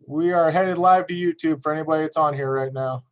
We are headed live to YouTube for anybody that's on here right now.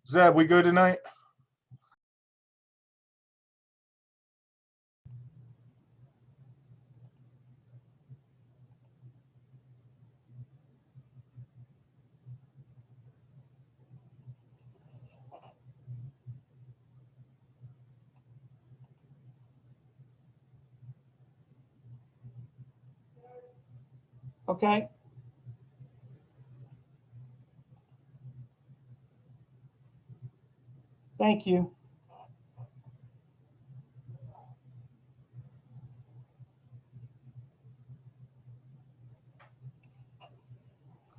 Zeb, we good tonight? Okay. Thank you.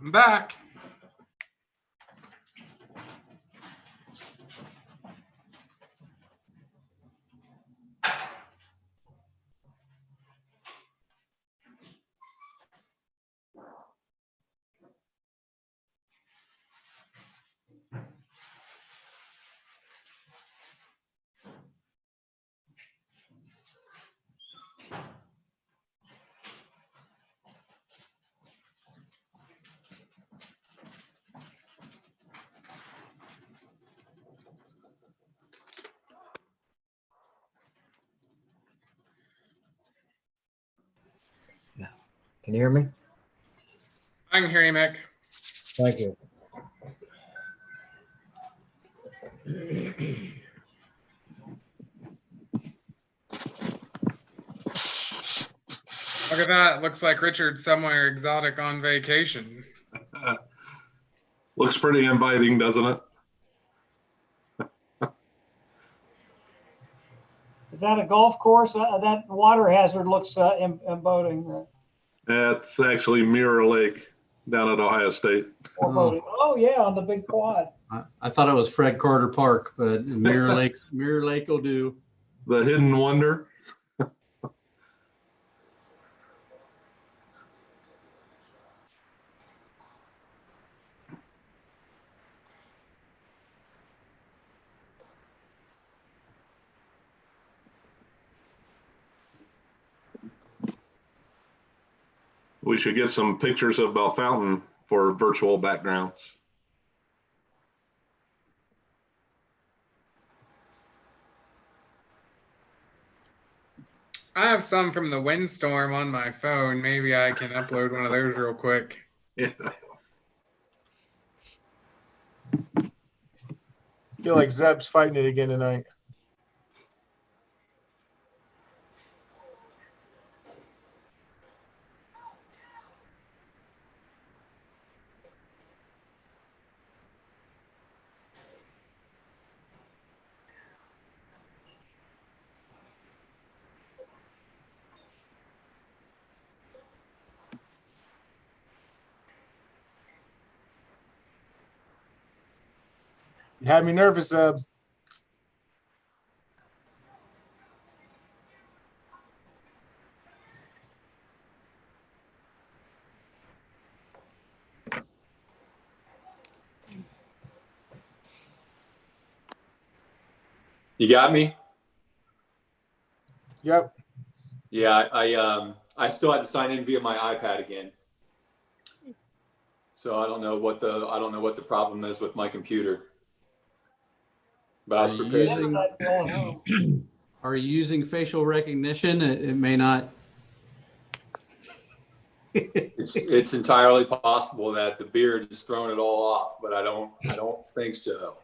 I'm back. Can you hear me? I can hear you, Mick. Thank you. Look at that. Looks like Richard's somewhere exotic on vacation. Looks pretty inviting, doesn't it? Is that a golf course? That water hazard looks embodying. That's actually Mirror Lake down at Ohio State. Oh yeah, on the big quad. I thought it was Fred Carter Park, but Mirror Lake will do. The Hidden Wonder. We should get some pictures of Bellefontaine for virtual backgrounds. I have some from the windstorm on my phone. Maybe I can upload one of those real quick. Yeah. Feel like Zeb's fighting it again tonight. You had me nervous, Zeb. You got me? Yep. Yeah, I still had to sign in via my iPad again. So I don't know what the problem is with my computer. But I was prepared. Are you using facial recognition? It may not. It's entirely possible that the beard has thrown it all off, but I don't think so.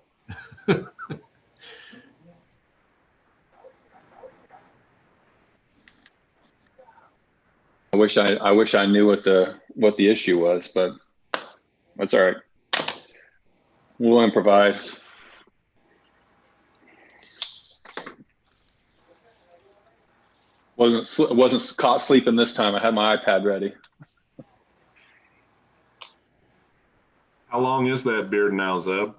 I wish I knew what the issue was, but that's all right. We'll improvise. Wasn't caught sleeping this time. I had my iPad ready. How long is that beard now, Zeb?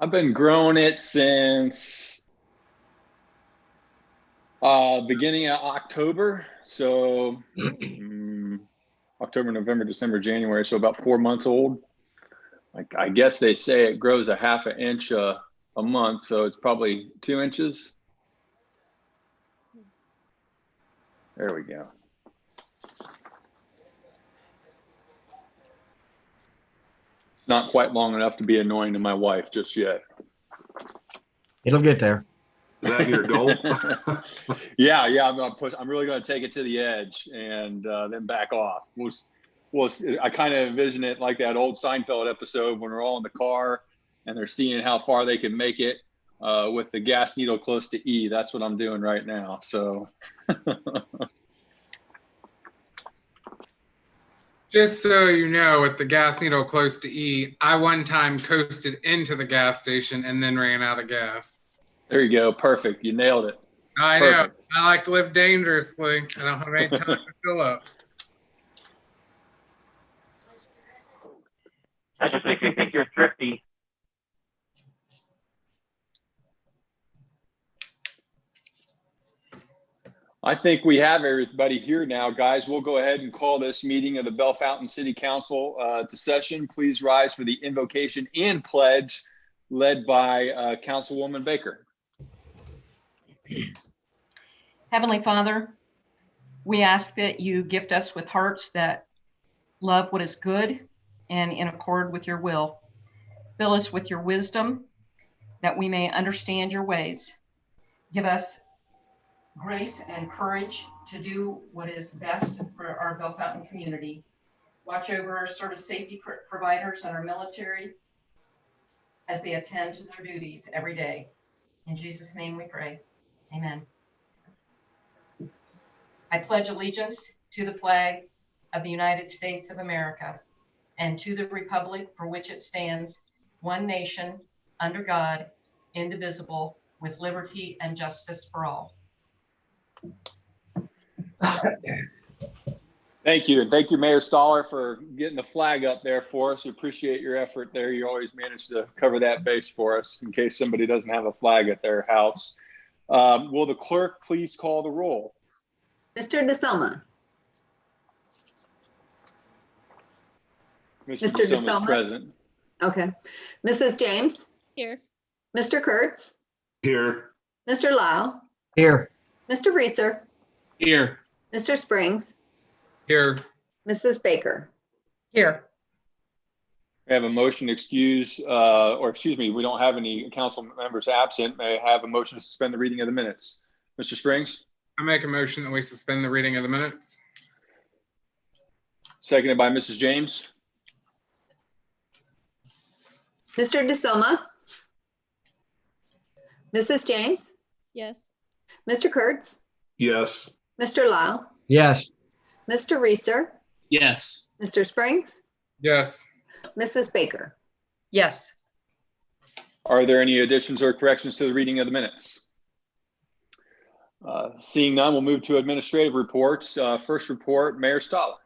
I've been growing it since beginning of October. So October, November, December, January. So about 4 months old. I guess they say it grows a half an inch a month. So it's probably 2 inches. There we go. Not quite long enough to be annoying to my wife just yet. It'll get there. Is that your goal? Yeah. I'm really going to take it to the edge and then back off. I kind of envision it like that old Seinfeld episode when we're all in the car and they're seeing how far they can make it with the gas needle close to E. That's what I'm doing right now. So. Just so you know, with the gas needle close to E, I one time coasted into the gas station and then ran out of gas. There you go. Perfect. You nailed it. I Perfect. know. I like to live dangerously. I don't have any time to fill up. That just makes me think you're thrifty. I think we have everybody here now, guys. We'll go ahead and call this meeting of the Bellefontaine City Council to session. Please rise for the invocation and pledge led by Councilwoman Baker. Heavenly Father, we ask that you gift us with hearts that love what is good and in accord with your will. Fill us with your wisdom that we may understand your ways. Give us grace and courage to do what is best for our Bellefontaine community. Watch over our service safety providers and our military as they attend to their duties every day. In Jesus' name we pray. Amen. I pledge allegiance to the flag of the United States of America and to the republic for which it stands, one nation, under God, indivisible, with liberty and justice for all. Thank you. And thank you, Mayor Stoller, for getting the flag up there for us. We appreciate your effort there. You always manage to cover that base for us in case somebody doesn't have a flag at their house. Will the clerk please call the roll? Mr. DeSilma. Mr. Mr. DeSilma is DeSilma? present. Okay. Mrs. James? Here. Mr. Kurtz? Here. Mr. Lau? Here. Mr. Reeser? Here. Mr. Springs? Here. Mrs. Baker? Here. We have a motion to excuse, we don't have any council members absent. May I have a motion to suspend the reading of the minutes? Mr. Springs? I make a motion that we suspend the reading of the minutes. Seconded by Mrs. James. Mr. DeSilma? Mrs. James? Yes. Mr. Kurtz? Yes. Mr. Lau? Yes. Mr. Reeser? Yes. Mr. Springs? Yes. Mrs. Baker? Yes. Are there any additions or corrections to the reading of the minutes? Seeing none, we'll move to administrative reports. First report, Mayor Stoller.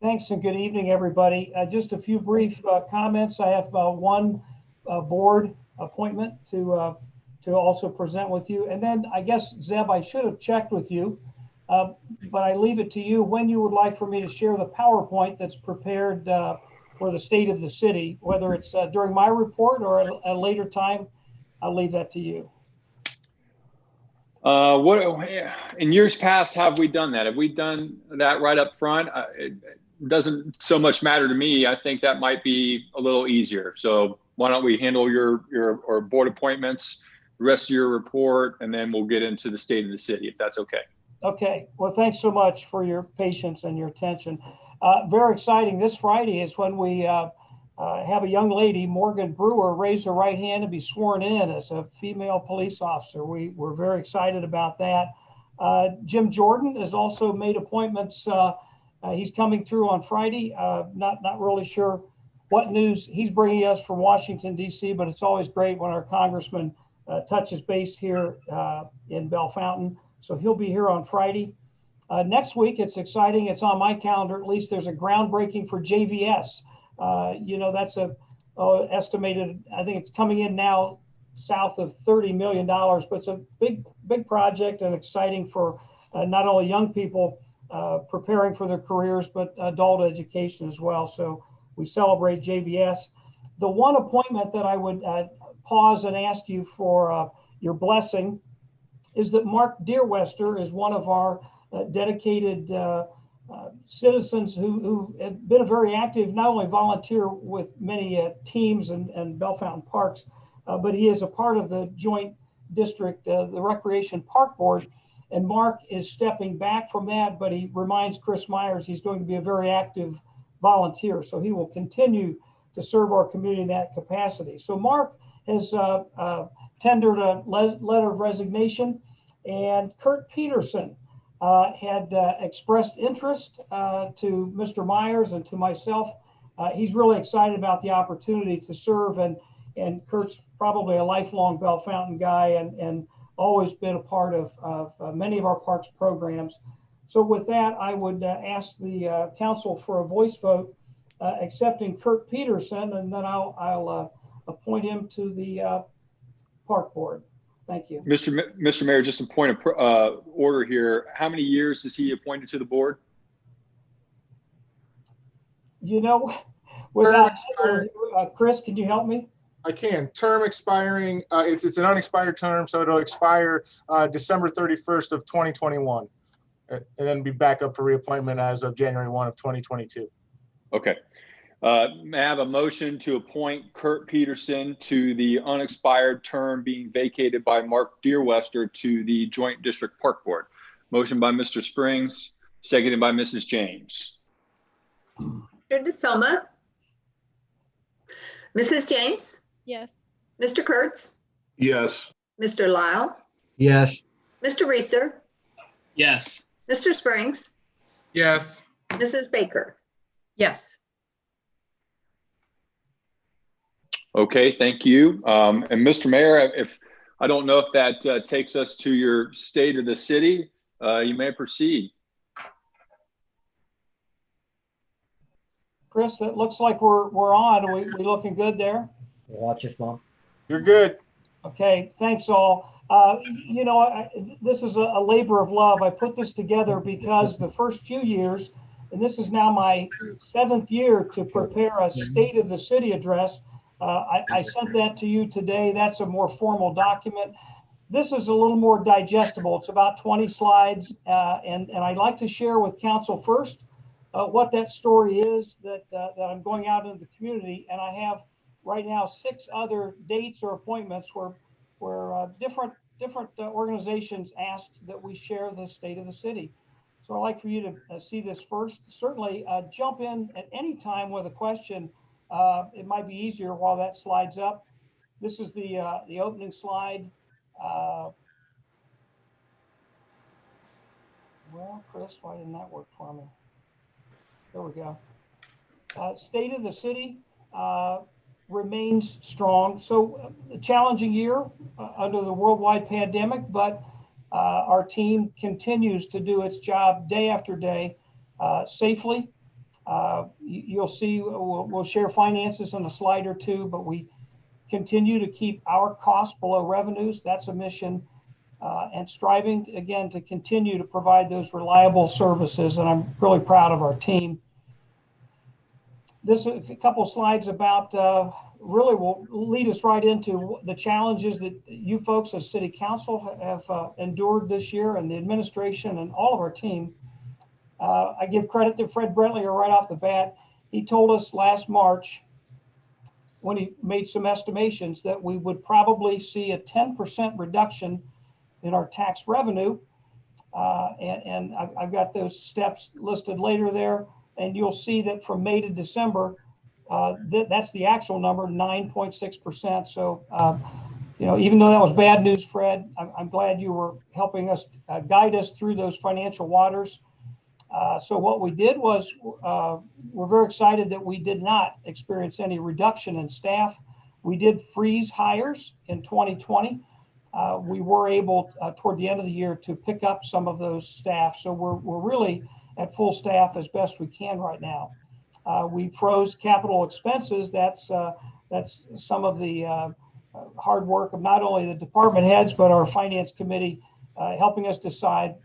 Thanks and good evening, everybody. Just a few brief comments. I have one board appointment to also present with you. And then I guess, Zeb, I should have checked with you, but I leave it to you when you would like for me to share the PowerPoint that's prepared for the state of the city, whether it's during my report or at a later time. I'll leave that to you. What in years past have we done that? Have we done that right up front? It doesn't so much matter to me. I think that might be a little easier. So why don't we handle your or board appointments, the rest of your report, and then we'll get into the state of the city, if that's okay. Okay. Well, thanks so much for your patience and your attention. Very exciting. This Friday is when we have a young lady, Morgan Brewer, raise her right hand to be sworn in as a female police officer. We're very excited about that. Jim Jordan has also made appointments. He's coming through on Friday. Not really sure what news he's bringing us from Washington, D.C., but it's always great when our congressman touches base here in Bellefontaine. So he'll be here on Friday. Next week, it's exciting. It's on my calendar. At least there's a groundbreaking for JVS. That's estimated, I think it's coming in now south of $30 million, but it's a big project and exciting for not only young people preparing for their careers, but adult education as well. So we celebrate JVS. The one appointment that I would pause and ask you for your blessing is that Mark Deerwester is one of our dedicated citizens who have been very active, not only volunteer with many teams and Bellefontaine Parks, but he is a part of the joint district, the Recreation Park Board. And Mark is stepping back from that, but he reminds Chris Myers he's going to be a very active volunteer. So he will continue to serve our community in that capacity. So Mark has tendered a letter of resignation, and Kurt Peterson had expressed interest to Mr. Myers and to myself. He's really excited about the opportunity to serve, and Kurt's probably a lifelong Bellefontaine guy and always been a part of many of our parks programs. So with that, I would ask the council for a voice vote accepting Kurt Peterson, and then I'll appoint him to the park board. Thank you. Mr. Mayor, just a point of order here. How many years is he appointed to the board? Without Chris, can you help me? I can. Term expiring, it's an unexpired term, so it'll expire December 31st of 2021, and then be back up for reappointment as of January 1 of 2022. Okay. May I have a motion to appoint Kurt Peterson to the unexpired term being vacated by Mark Deerwester to the Joint District Park Board? Motion by Mr. Springs, seconded by Mrs. James. Mr. DeSoma. Mrs. James. Yes. Mr. Kurtz. Yes. Mr. Lyle. Yes. Mr. Reeser. Yes. Mr. Springs. Yes. Mrs. Baker. Yes. Okay, thank you. And Mr. Mayor, if I don't know if that takes us to your state of the city, you may proceed. Chris, it looks like we're on. Are we looking good there? Watch us, Mom. You're good. Okay, thanks all. This is a labor of love. I put this together because the first few years, and this is now my 7th year to prepare a State of the City address. I sent that to you today. That's a more formal document. This is a little more digestible. It's about 20 slides, and I'd like to share with council first what that story is that I'm going out into the community. And I have right now 6 other dates or appointments where different organizations asked that we share the state of the city. So I'd like for you to see this first. Certainly jump in at any time with a question. It might be easier while that slides up. This is the opening slide. Well, Chris, why didn't that work for me? There we go. State of the city remains strong. So a challenging year under the worldwide pandemic, but our team continues to do its job day after day safely. You'll see we'll share finances in a slide or two, but we continue to keep our costs below revenues. That's a mission, and striving again to continue to provide those reliable services. And I'm really proud of our team. this a couple slides about really will lead us right into the challenges that you folks as City Council have endured this year, and the administration and all of our team. I give credit to Fred Brentlier right off the bat. He told us last March, when he made some estimations, that we would probably see a 10% reduction in our tax revenue. And I've got those steps listed later there. And you'll see that from May to December, that's the actual number, 9.6%. So, you know, even though that was bad news, Fred, I'm glad you were helping us guide us through those financial waters. So what we did was, we're very excited that we did not experience any reduction in staff. We did freeze hires in 2020. We were able toward the end of the year to pick up some of those staff. So we're really at full staff as best we can right now. We froze capital expenses. That's some of the hard work of not only the department heads, but our finance committee, helping us decide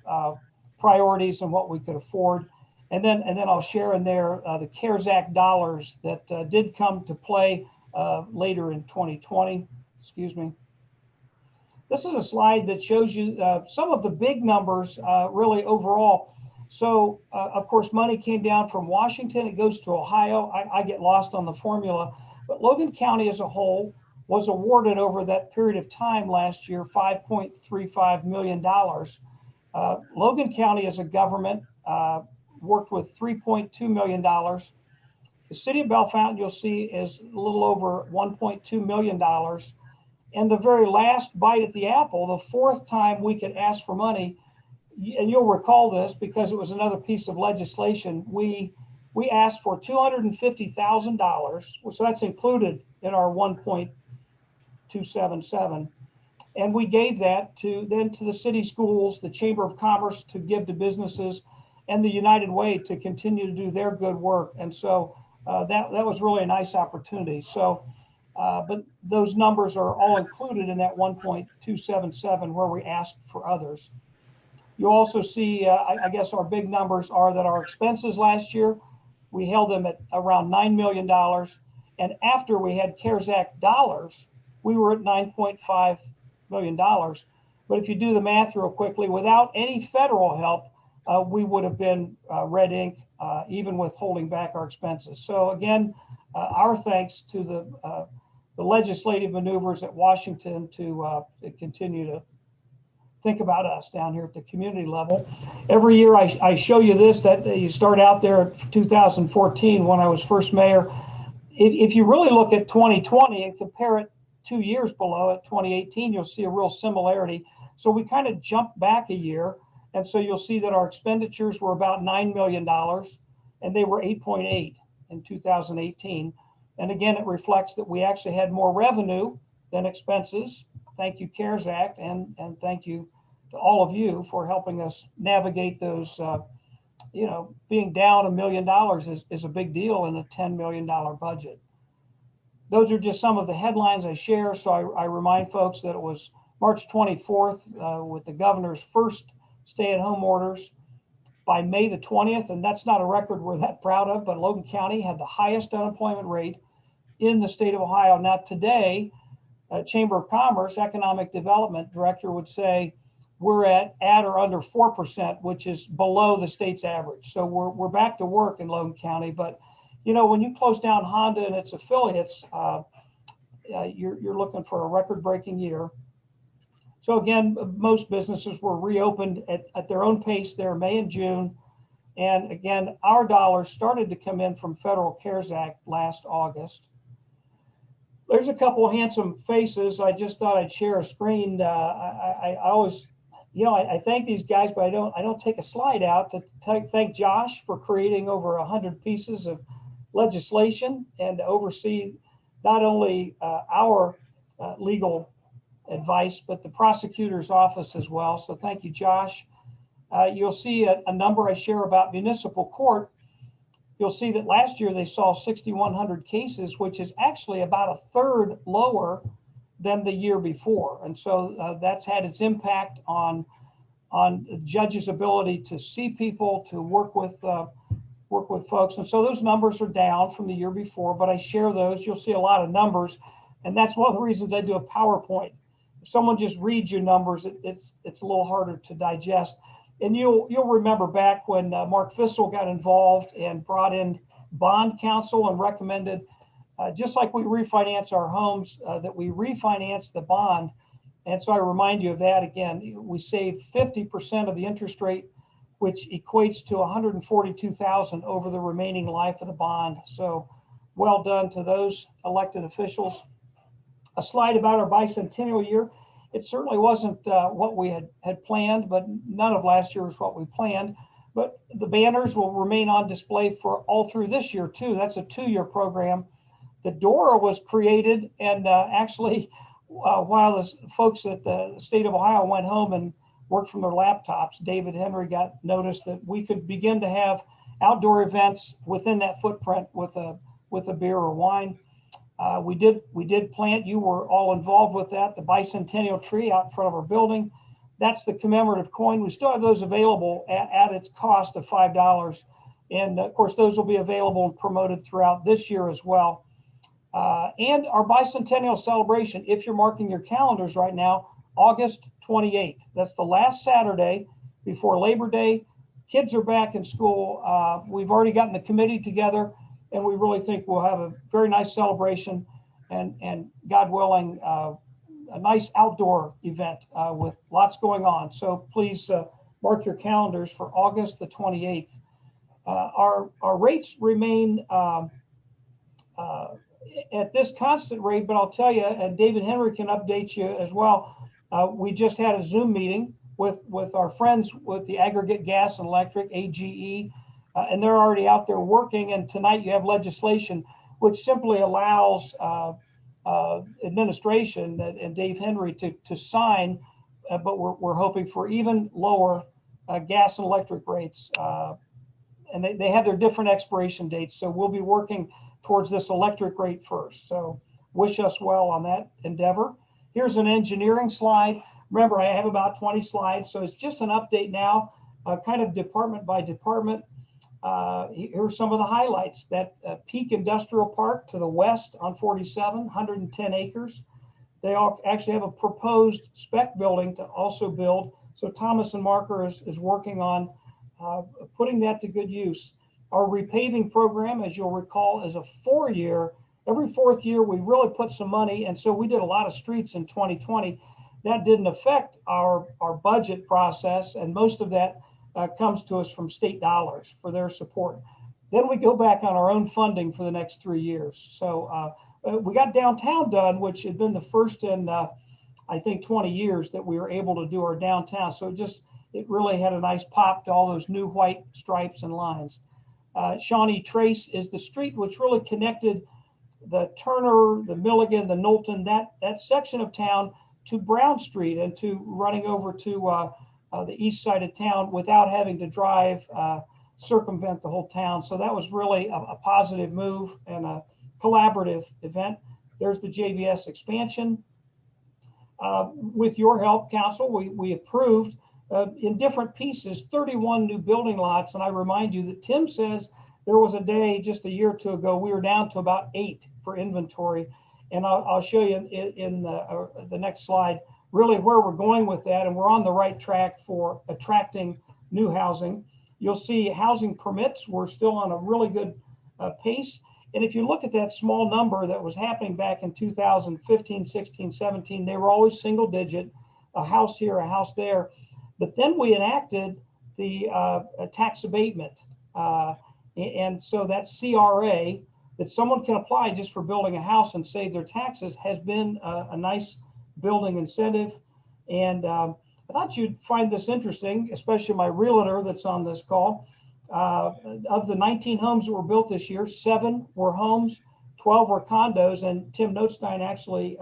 priorities and what we could afford. And then I'll share in there the CARES Act dollars that did come to play later in 2020. Excuse me. This is a slide that shows you some of the big numbers really overall. So of course, money came down from Washington. It goes to Ohio. I get lost on the formula, but Logan County as a whole was awarded over that period of time last year $5.35 million. Logan County as a government worked with $3.2 million. The city of Bellefontaine, you'll see, is a little over $1.2 million. And the very last bite at the apple, the fourth time we could ask for money, and you'll recall this because it was another piece of legislation, we asked for $250,000, so that's included in our 1.277. And we gave that to the city schools, the Chamber of Commerce to give to businesses, and the United Way to continue to do their good work. And so that was really a nice opportunity. So, but those numbers are all included in that 1.277 where we asked for others. You also see, I guess our big numbers are that our expenses last year, we held them at around $9 million. And after we had CARES Act dollars, we were at $9.5 million. But if you do the math real quickly, without any federal help, we would have been red ink, even with holding back our expenses. So again, our thanks to the legislative maneuvers at Washington to continue to think about us down here at the community level. Every year I show you this, that you start out there at 2014 when I was first mayor. If you really look at 2020 and compare it 2 years below at 2018, you'll see a real similarity. So we kind of jumped back a year. And so you'll see that our expenditures were about $9 million and they were 8.8 in 2018. And again, it reflects that we actually had more revenue than expenses. Thank you, CARES Act, and thank you to all of you for helping us navigate those. You know, being down $1 million is a big deal in a $10 million budget. Those are just some of the headlines I share. So I remind folks that it was March 24th with the governor's first stay-at-home orders. By May the 20th, and that's not a record we're that proud of, but Logan County had the highest unemployment rate in the state of Ohio. Now today, Chamber of Commerce Economic Development Director would say we're at or under 4%, which is below the state's average. So we're back to work in Logan County. But you know, when you close down Honda and its affiliates, you're looking for a record-breaking year. So again, most businesses were reopened at their own pace there, May and June. And again, our dollars started to come in from federal CARES Act last August. There's a couple of handsome faces. I just thought I'd share a screen. I always, you know, I thank these guys, but I don't take a slide out to thank Josh for creating over 100 pieces of legislation and to oversee not only our legal advice, but the prosecutor's office as well. So thank you, Josh. You'll see a number I share about municipal court. You'll see that last year they saw 6,100 cases, which is actually about a third lower than the year before. And so that's had its impact on the judge's ability to see people, to work with work with folks. And so those numbers are down from the year before, but I share those. You'll see a lot of numbers. And that's one of the reasons I do a PowerPoint. If someone just reads your numbers, it's a little harder to digest. And you'll remember back when Mark Fissel got involved and brought in bond counsel and recommended, just like we refinance our homes, that we refinance the bond. And so I remind you of that again. We saved 50% of the interest rate, which equates to $142,000 over the remaining life of the bond. So well done to those elected officials. A slide about our bicentennial year. It certainly wasn't what we had planned, but none of last year was what we planned. But the banners will remain on display for all through this year too. That's a 2-year program. The DORA was created, and actually, while the folks at the state of Ohio went home and worked from their laptops, David Henry got notice that we could begin to have outdoor events within that footprint with a beer or wine. We did plant, you were all involved with that, the bicentennial tree out in front of our building. That's the commemorative coin. We still have those available at its cost of $5. And of course, those will be available and promoted throughout this year as well. And our bicentennial celebration, if you're marking your calendars right now, August 28th. That's the last Saturday before Labor Day. Kids are back in school. We've already gotten the committee together, and we really think we'll have a very nice celebration and God willing, a nice outdoor event with lots going on. So please mark your calendars for August the 28th. Our rates remain at this constant rate, but I'll tell you, and David Henry can update you as well. We just had a Zoom meeting with our friends with the Aggregate Gas and Electric, AGE, and they're already out there working. And tonight you have legislation which simply allows administration and Dave Henry to sign, but we're hoping for even lower gas and electric rates. And they have their different expiration dates. So we'll be working towards this electric rate first. So wish us well on that endeavor. Here's an engineering slide. Remember, I have about 20 slides, so it's just an update now, kind of department by department. Here's some of the highlights. That Peak Industrial Park to the west on 47, 110 acres. They all actually have a proposed spec building to also build. So Thomas and Marker is working on putting that to good use. Our repaving program, as you'll recall, is a 4-year. Every 4th year, we really put some money. And so we did a lot of streets in 2020. That didn't affect our budget process. And most of that comes to us from state dollars for their support. Then we go back on our own funding for the next 3 years. So we got downtown done, which had been the first in, I think, 20 years that we were able to do our downtown. So it really had a nice pop to all those new white stripes and lines. Shawnee Trace is the street which really connected the Turner, the Milligan, the Knowlton, that section of town to Brown Street and to running over to the east side of town without having to drive, circumvent the whole town. So that was really a positive move and a collaborative event. There's the JBS expansion. With your help, Council, we approved in different pieces 31 new building lots. And I remind you that Tim says there was a day just a year or two ago, we were down to about 8 for inventory. And I'll show you in the next slide really where we're going with that. And we're on the right track for attracting new housing. You'll see housing permits, we're still on a really good pace. And if you look at that small number that was happening back in 2015, 16, 17, they were always single digit, a house here, a house there. But then we enacted the tax abatement. And so that CRA that someone can apply just for building a house and save their taxes has been a nice building incentive. And I thought you'd find this interesting, especially my realtor that's on this call. Of the 19 homes that were built this year, 7 were homes, 12 were condos, and Tim Notstein actually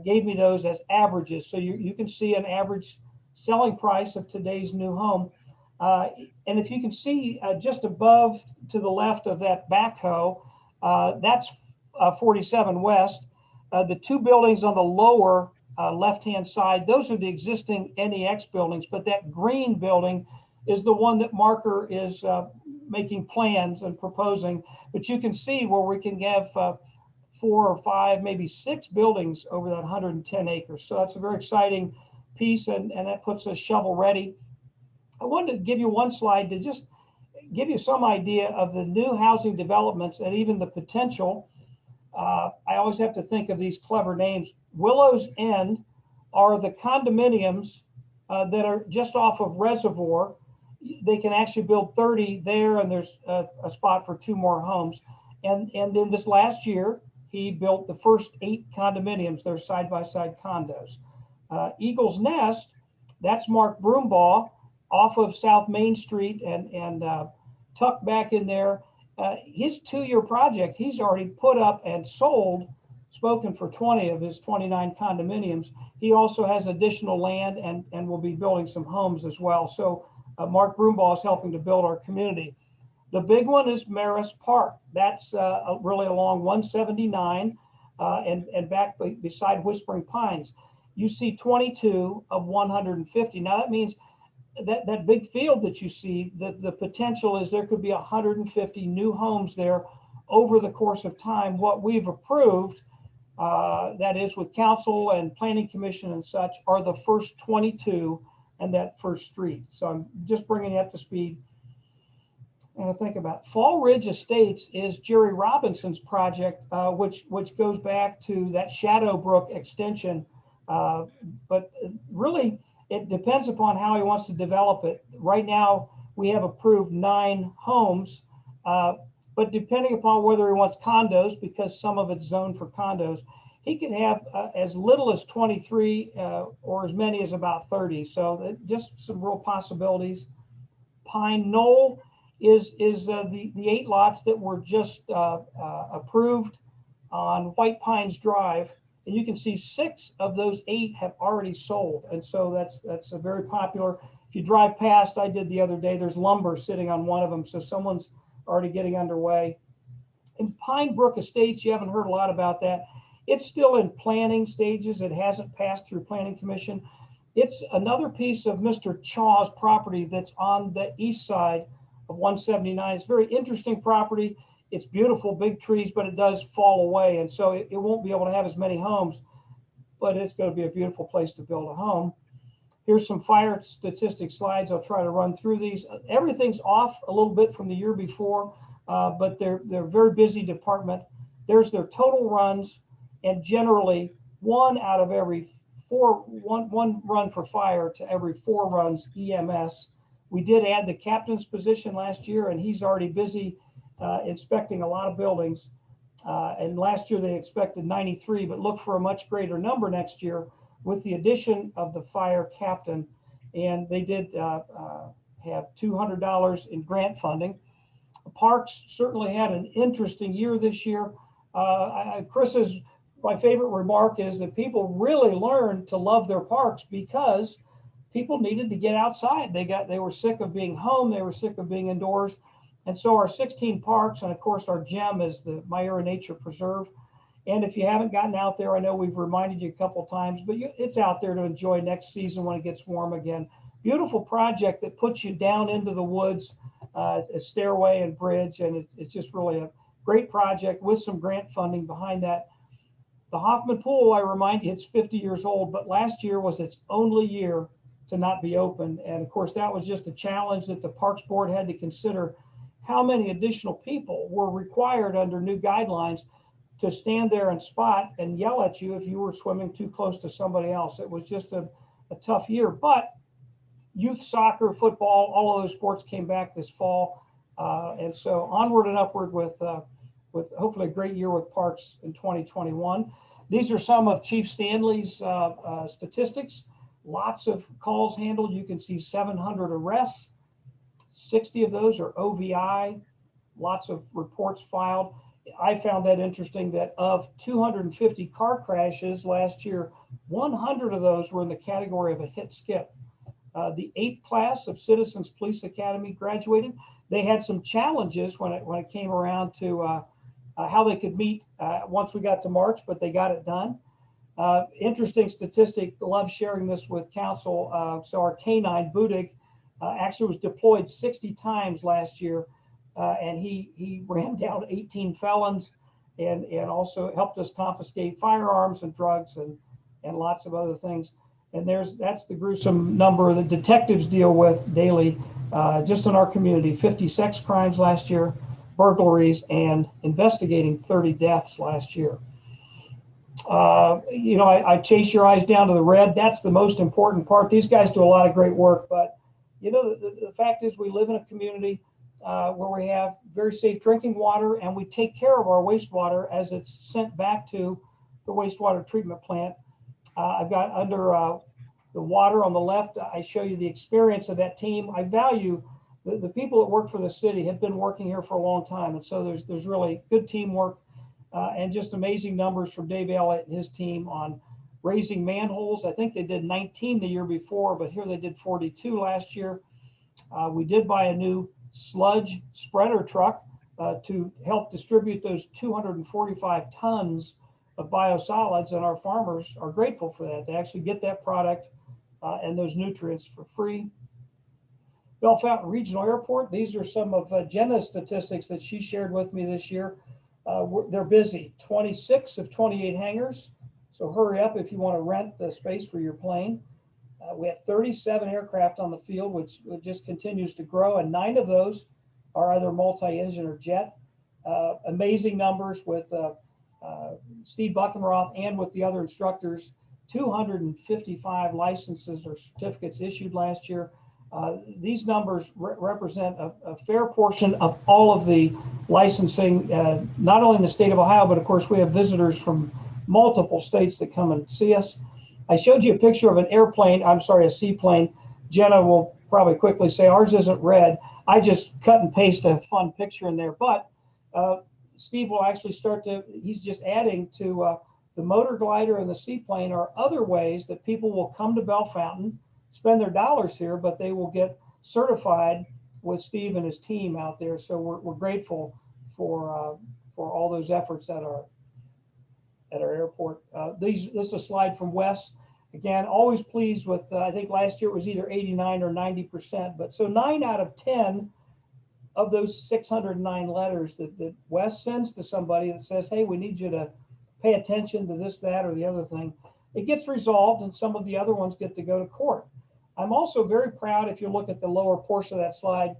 gave me those as averages. So you can see an average selling price of today's new home. And if you can see just above to the left of that backhoe, that's 47 West. The 2 buildings on the lower left-hand side, those are the existing NEX buildings, but that green building is the one that Marker is making plans and proposing, but you can see where we can have 4 or 5, maybe 6 buildings over that 110 acres. So that's a very exciting piece, and that puts us shovel ready. I wanted to give you one slide to just give you some idea of the new housing developments and even the potential. I always have to think of these clever names. Willow's End are the condominiums that are just off of Reservoir. They can actually build 30 there, and there's a spot for 2 more homes. And in this last year, he built the first 8 condominiums. They're side-by-side condos. Eagle's Nest, that's Mark Broombaugh off of South Main Street and tucked back in there. His 2-year project, he's already put up and sold, spoken for 20 of his 29 condominiums. He also has additional land and will be building some homes as well. So Mark Broombaugh is helping to build our community. The big one is Maris Park. That's really along 179 and back beside Whispering Pines. You see 22 of 150. Now that means that big field that you see, the potential is there could be 150 new homes there over the course of time. What we've approved, that is with council and planning commission and such, are the first 22 and that first street. So I'm just bringing you up to speed. And I think about Fall Ridge Estates is Jerry Robinson's project, which goes back to that Shadow Brook extension. But really, it depends upon how he wants to develop it. Right now, we have approved 9 homes, but depending upon whether he wants condos, because some of it's zoned for condos, he could have as little as 23 or as many as about 30. So just some real possibilities. Pine Knoll is the 8 lots that were just approved on White Pines Drive. And you can see 6 of those 8 have already sold. And so that's a very popular. If you drive past, I did the other day, there's lumber sitting on one of them. So someone's already getting underway. In Pine Brook Estates, you haven't heard a lot about that. It's still in planning stages. It hasn't passed through planning commission. It's another piece of Mr. Chaw's property that's on the east side of 179. It's a very interesting property. It's beautiful, big trees, but it does fall away. And so it won't be able to have as many homes, but it's going to be a beautiful place to build a home. Here's some fire statistics slides. I'll try to run through these. Everything's off a little bit from the year before, but they're a very busy department. There's their total runs, and generally 1 out of every 4, one run for fire to every 4 runs EMS. We did add the captain's position last year, and he's already busy inspecting a lot of buildings. And last year they expected 93, but look for a much greater number next year with the addition of the fire captain. And they did have $200 in grant funding. Parks certainly had an interesting year this year. Chris's, my favorite remark is that people really learned to love their parks because people needed to get outside. They were sick of being home. They were sick of being indoors. And so our 16 parks, and of course our gem is the Myra Nature Preserve. And if you haven't gotten out there, I know we've reminded you a couple of times, but it's out there to enjoy next season when it gets warm again. Beautiful project that puts you down into the woods, a stairway and bridge, and it's just really a great project with some grant funding behind that. The Hoffman Pool, I remind you, it's 50 years old, but last year was its only year to not be open. And of course, that was just a challenge that the Parks Board had to consider. How many additional people were required under new guidelines to stand there and spot and yell at you if you were swimming too close to somebody else? It was just a tough year, but youth soccer, football, all of those sports came back this fall. And so onward and upward with hopefully a great year with parks in 2021. These are some of Chief Stanley's statistics. Lots of calls handled. You can see 700 arrests. 60 of those are OVI, lots of reports filed. I found that interesting that of 250 car crashes last year, 100 of those were in the category of a hit skip. The 8th class of Citizens Police Academy graduated. They had some challenges when it came around to how they could meet once we got to March, but they got it done. Interesting statistic, love sharing this with council. So our K9, Budig, actually was deployed 60 times last year, and he ran down 18 felons and also helped us confiscate firearms and drugs and lots of other things. And that's the gruesome number that detectives deal with daily, just in our community: 50 sex crimes last year, burglaries, and investigating 30 deaths last year. I chase your eyes down to the red. That's the most important part. These guys do a lot of great work, but the fact is we live in a community where we have very safe drinking water, and we take care of our wastewater as it's sent back to the wastewater treatment plant. I've got under the water on the left, I show you the experience of that team. I value the people that work for the city have been working here for a long time. And so there's really good teamwork and just amazing numbers from Dave Elliott and his team on raising manholes. I think they did 19 the year before, but here they did 42 last year. We did buy a new sludge spreader truck to help distribute those 245 tons of biosolids, and our farmers are grateful for that. They actually get that product and those nutrients for free. Bellefontaine Regional Airport, these are some of Jenna's statistics that she shared with me this year. They're busy, 26 of 28 hangars. So hurry up if you want to rent the space for your plane. We have 37 aircraft on the field, which just continues to grow, and 9 of those are either multi-engine or jet. Amazing numbers with Steve Buckenroth and with the other instructors. 255 licenses or certificates issued last year. These numbers represent a fair portion of all of the licensing, not only in the state of Ohio, but of course we have visitors from multiple states that come and see us. I showed you a picture of an airplane, I'm sorry, a seaplane. Jenna will probably quickly say ours isn't red. I just cut and paste a fun picture in there, but Steve will actually he's just adding to the motor glider and the seaplane are other ways that people will come to Bellefontaine, spend their dollars here, but they will get certified with Steve and his team out there. So we're grateful for all those efforts at our airport. This is a slide from Wes. Again, always pleased with, I think last year it was either 89 or 90%, but so 9 out of 10 of those 609 letters that Wes sends to somebody that says, hey, we need you to pay attention to this, that, or the other thing, it gets resolved, and some of the other ones get to go to court. I'm also very proud, if you look at the lower portion of that slide,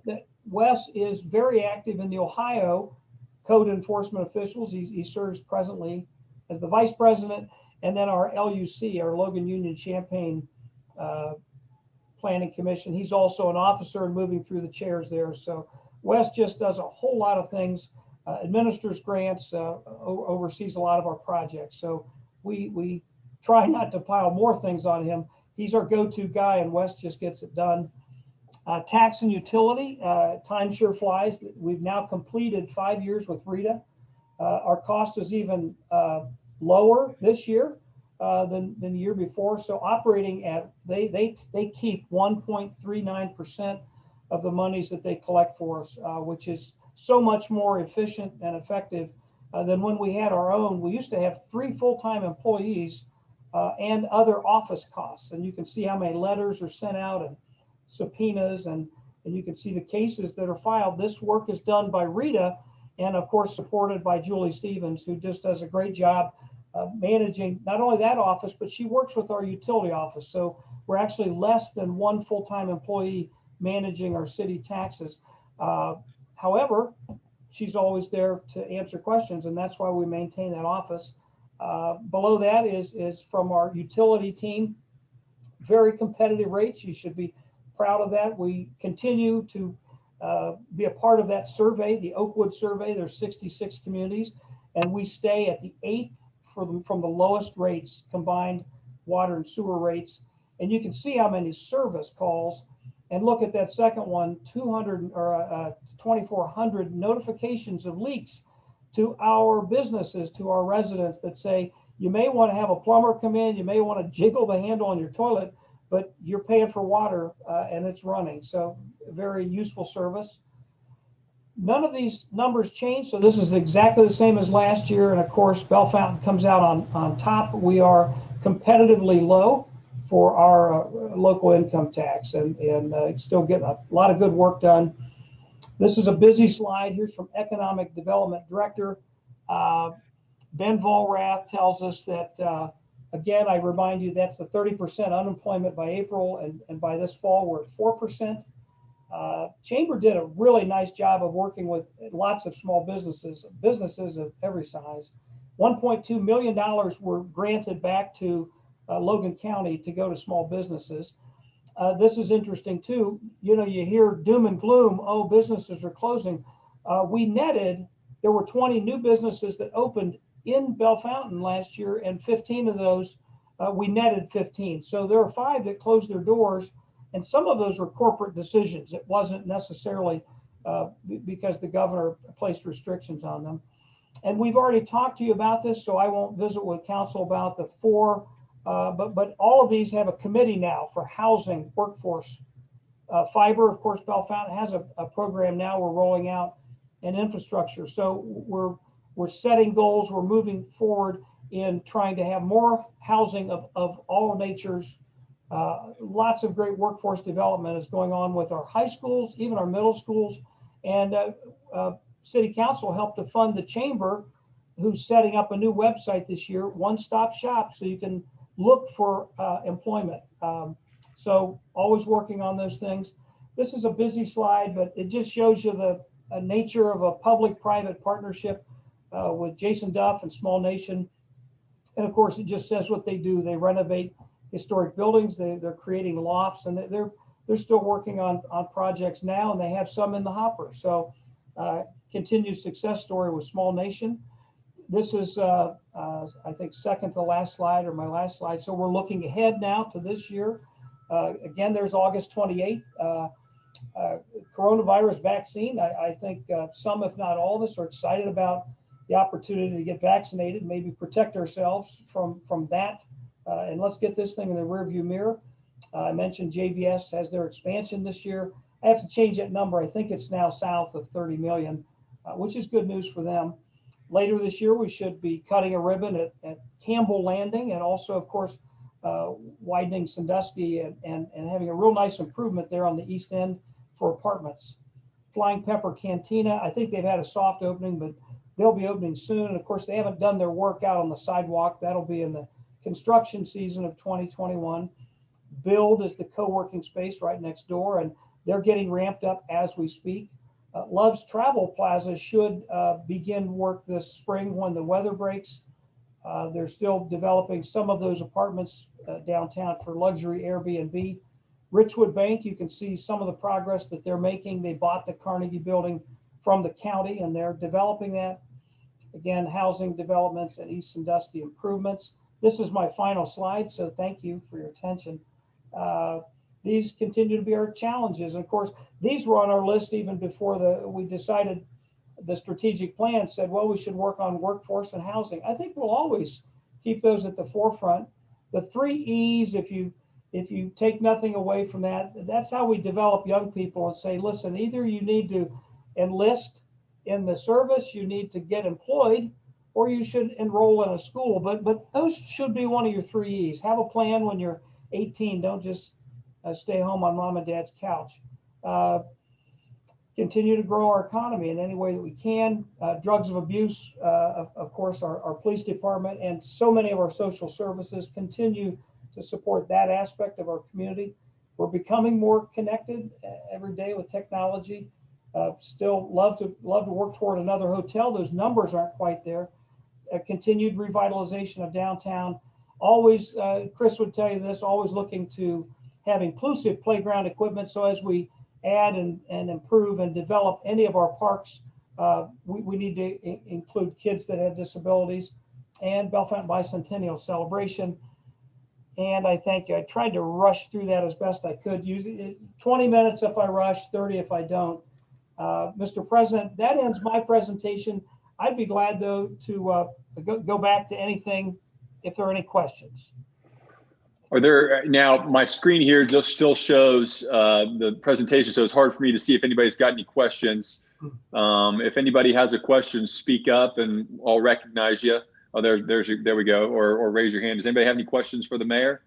that Wes is very active in the Ohio code enforcement officials. He serves presently as the vice president, and then our LUC, our Logan Union Champaign Planning Commission. He's also an officer and moving through the chairs there. So Wes just does a whole lot of things, administers grants, oversees a lot of our projects. So we try not to pile more things on him. He's our go-to guy, and Wes just gets it done. Tax and utility, time sure flies. We've now completed 5 years with Rita. Our cost is even lower this year than the year before. So operating at, they keep 1.39% of the monies that they collect for us, which is so much more efficient and effective than when we had our own. We used to have 3 full-time employees and other office costs. And you can see how many letters are sent out and subpoenas, and you can see the cases that are filed. This work is done by Rita, and of course supported by Julie Stevens, who just does a great job managing not only that office, but she works with our utility office. So we're actually less than 1 full-time employee managing our city taxes. However, she's always there to answer questions, and that's why we maintain that office. Below that is from our utility team. Very competitive rates. You should be proud of that. We continue to be a part of that survey, the Oakwood survey. There's 66 communities, and we stay at the 8th from the lowest rates, combined water and sewer rates. And you can see how many service calls. And look at that second one, 2,400 notifications of leaks to our businesses, to our residents that say, you may want to have a plumber come in, you may want to jiggle the handle on your toilet, but you're paying for water and it's running. So very useful service. None of these numbers change. So this is exactly the same as last year. And of course, Bellefontaine comes out on top. We are competitively low for our local income tax and still getting a lot of good work done. This is a busy slide. Here's from Economic Development Director. Ben Volrath tells us that, again, I remind you, that's the 30% unemployment by April, and by this fall, we're at 4%. Chamber did a really nice job of working with lots of small businesses of every size. $1.2 million were granted back to Logan County to go to small businesses. This is interesting too. You know, you hear doom and gloom, oh, businesses are closing. We netted, there were 20 new businesses that opened in Bellefontaine last year, and 15 of those, we netted 15. So there are 5 that closed their doors, and some of those were corporate decisions. It wasn't necessarily because the governor placed restrictions on them. And we've already talked to you about this, so I won't visit with council about the 4, but all of these have a committee now for housing, workforce. Fiber, of course, Bellefontaine has a program now we're rolling out, and infrastructure. So we're setting goals, we're moving forward in trying to have more housing of all natures. Lots of great workforce development is going on with our high schools, even our middle schools, and City Council helped to fund the Chamber, who's setting up a new website this year, one-stop shop, so you can look for employment. So always working on those things. This is a busy slide, but it just shows you the nature of a public-private partnership with Jason Duff and Small Nation. And of course, it just says what they do. They renovate historic buildings. They're creating lofts, and they're still working on projects now, and they have some in the hopper. So continued success story with Small Nation. This is, I think, second to last slide, or my last slide. So we're looking ahead now to this year. Again, there's August 28th. Coronavirus vaccine. I think some, if not all of us, are excited about the opportunity to get vaccinated, maybe protect ourselves from that. And let's get this thing in the rearview mirror. I mentioned JVS has their expansion this year. I have to change that number. I think it's now south of 30 million, which is good news for them. Later this year, we should be cutting a ribbon at Campbell Landing, and also, of course, widening Sandusky and having a real nice improvement there on the east end for apartments. Flying Pepper Cantina, I think they've had a soft opening, but they'll be opening soon. And of course, they haven't done their work out on the sidewalk. That'll be in the construction season of 2021. Build is the co-working space right next door, and they're getting ramped up as we speak. Love's Travel Plaza should begin work this spring when the weather breaks. They're still developing some of those apartments downtown for luxury Airbnb. Richwood Bank, you can see some of the progress that they're making. They bought the Carnegie building from the county, and they're developing that. Again, housing developments and East Sandusky improvements. This is my final slide, so thank you for your attention. These continue to be our challenges. And of course, these were on our list even before we decided the strategic plan said, well, we should work on workforce and housing. I think we'll always keep those at the forefront. The 3 E's, if you take nothing away from that, that's how we develop young people and say, listen, either you need to enlist in the service, you need to get employed, or you should enroll in a school. But those should be one of your 3 E's. Have a plan when you're 18. Don't just stay home on mom and dad's couch. Continue to grow our economy in any way that we can. Drugs of abuse, of course, our police department and so many of our social services continue to support that aspect of our community. We're becoming more connected every day with technology. Still love to work toward another hotel. Those numbers aren't quite there. Continued revitalization of downtown. Always, Chris would tell you this, always looking to have inclusive playground equipment. So as we add and improve and develop any of our parks, we need to include kids that have disabilities. And Bellefontaine Bicentennial Celebration. And I thank you. I tried to rush through that as best I could. Use 20 minutes if I rush, 30 if I don't. Mr. President, that ends my presentation. I'd be glad, though, to go back to anything if there are any questions. Are there, now my screen here just still shows the presentation, so it's hard for me to see if anybody's got any questions. If anybody has a question, speak up and I'll recognize you. Oh, there we go, or raise your hand. Does anybody have any questions for the mayor?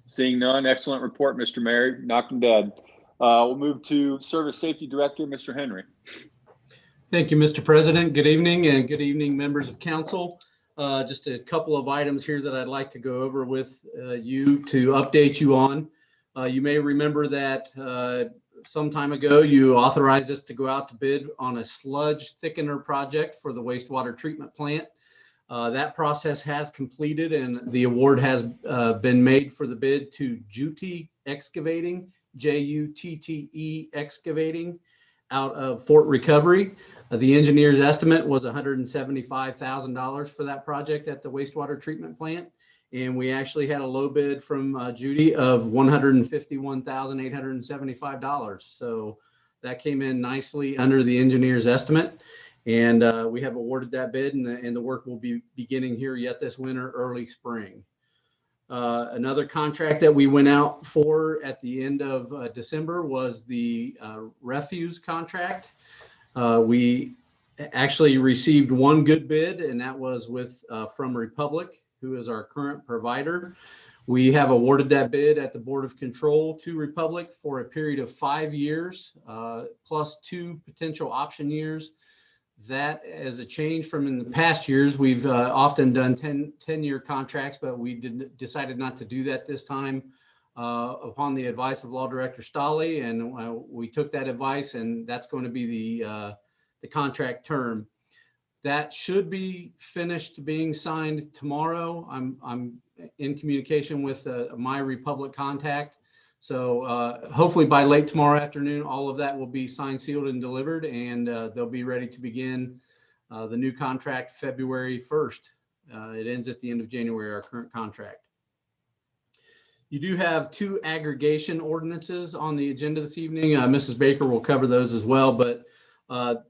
Seeing none, excellent report, Mr. Mayor, knocked them dead. We'll move to Service Safety Director, Mr. Henry. Thank you, Mr. President. Good evening, and good evening, members of council. Just a couple of items here that I'd like to go over with you to update you on. You may remember that some time ago, you authorized us to go out to bid on a sludge thickener project for the wastewater treatment plant. That process has completed, and the award has been made for the bid to Jutte Excavating, Jutte Excavating, out of Fort Recovery. The engineer's estimate was $175,000 for that project at the wastewater treatment plant. And we actually had a low bid from Jutte of $151,875. So that came in nicely under the engineer's estimate. And we have awarded that bid, and the work will be beginning here yet this winter, early spring. Another contract that we went out for at the end of December was the refuse contract. We actually received one good bid, and that was with from Republic, who is our current provider. We have awarded that bid at the Board of Control to Republic for a period of 5 years, plus 2 potential option years. That as a change from in the past years, we've often done 10-year contracts, but we decided not to do that this time upon the advice of Law Director Stolle, and we took that advice, and that's going to be the contract term. That should be finished being signed tomorrow. I'm in communication with my Republic contact. So hopefully by late tomorrow afternoon, all of that will be signed, sealed, and delivered, and they'll be ready to begin the new contract February 1st. It ends at the end of January, our current contract. You do have 2 aggregation ordinances on the agenda this evening. Mrs. Baker will cover those as well, but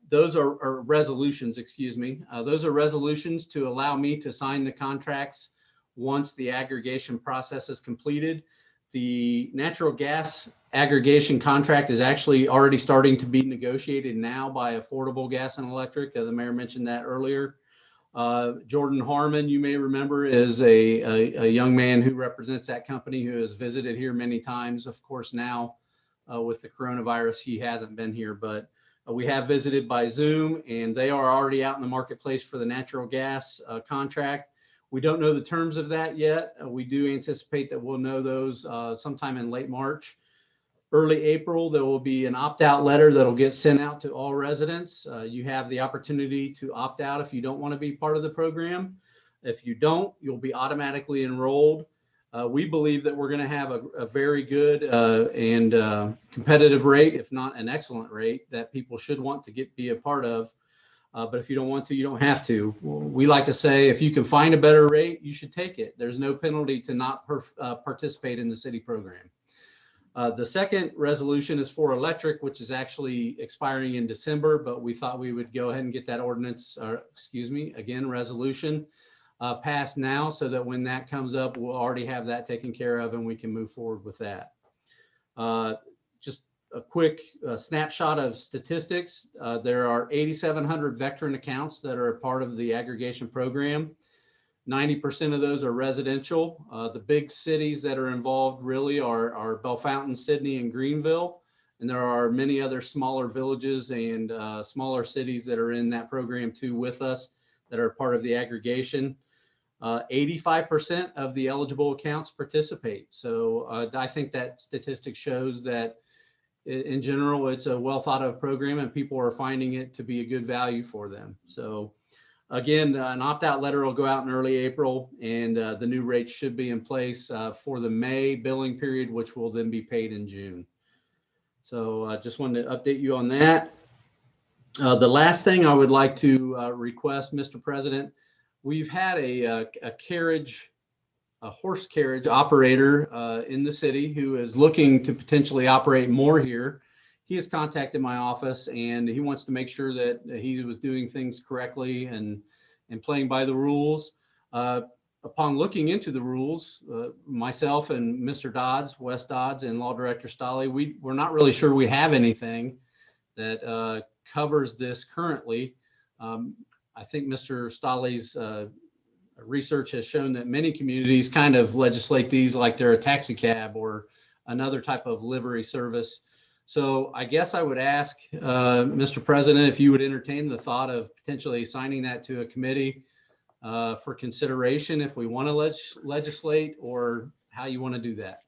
those are resolutions, excuse me. Those are resolutions to allow me to sign the contracts once the aggregation process is completed. The natural gas aggregation contract is actually already starting to be negotiated now by Affordable Gas and Electric. The mayor mentioned that earlier. Jordan Harmon, you may remember, is a young man who represents that company, who has visited here many times. Of course, now with the coronavirus, he hasn't been here, but we have visited by Zoom, and they are already out in the marketplace for the natural gas contract. We don't know the terms of that yet. We do anticipate that we'll know those sometime in late March. Early April, there will be an opt-out letter that'll get sent out to all residents. You have the opportunity to opt out if you don't want to be part of the program. If you don't, you'll be automatically enrolled. We believe that we're going to have a very good and competitive rate, if not an excellent rate, that people should want to be a part of. But if you don't want to, you don't have to. We like to say, if you can find a better rate, you should take it. There's no penalty to not participate in the city program. The second resolution is for electric, which is actually expiring in December, but we thought we would go ahead and get that ordinance, or excuse me, again, resolution passed now, so that when that comes up, we'll already have that taken care of and we can move forward with that. Just a quick snapshot of statistics. There are 8,700 veteran accounts that are a part of the aggregation program. 90% of those are residential. The big cities that are involved really are Bellefontaine, Sydney, and Greenville. And there are many other smaller villages and smaller cities that are in that program too with us that are part of the aggregation. 85% of the eligible accounts participate. So I think that statistic shows that in general, it's a well thought of program and people are finding it to be a good value for them. So again, an opt-out letter will go out in early April, and the new rates should be in place for the May billing period, which will then be paid in June. So I just wanted to update you on that. The last thing I would like to request, Mr. President, we've had a horse carriage operator in the city who is looking to potentially operate more here. He has contacted my office and he wants to make sure that he was doing things correctly and playing by the rules. Upon looking into the rules, myself and Mr. Dodds, Wes Dodds, and Law Director Stolle, we're not really sure we have anything that covers this currently. I think Mr. Stolle's research has shown that many communities kind of legislate these like they're a taxi cab or another type of livery service. So I guess I would ask, Mr. President, if you would entertain the thought of potentially assigning that to a committee for consideration if we want to legislate, or how you want to do that.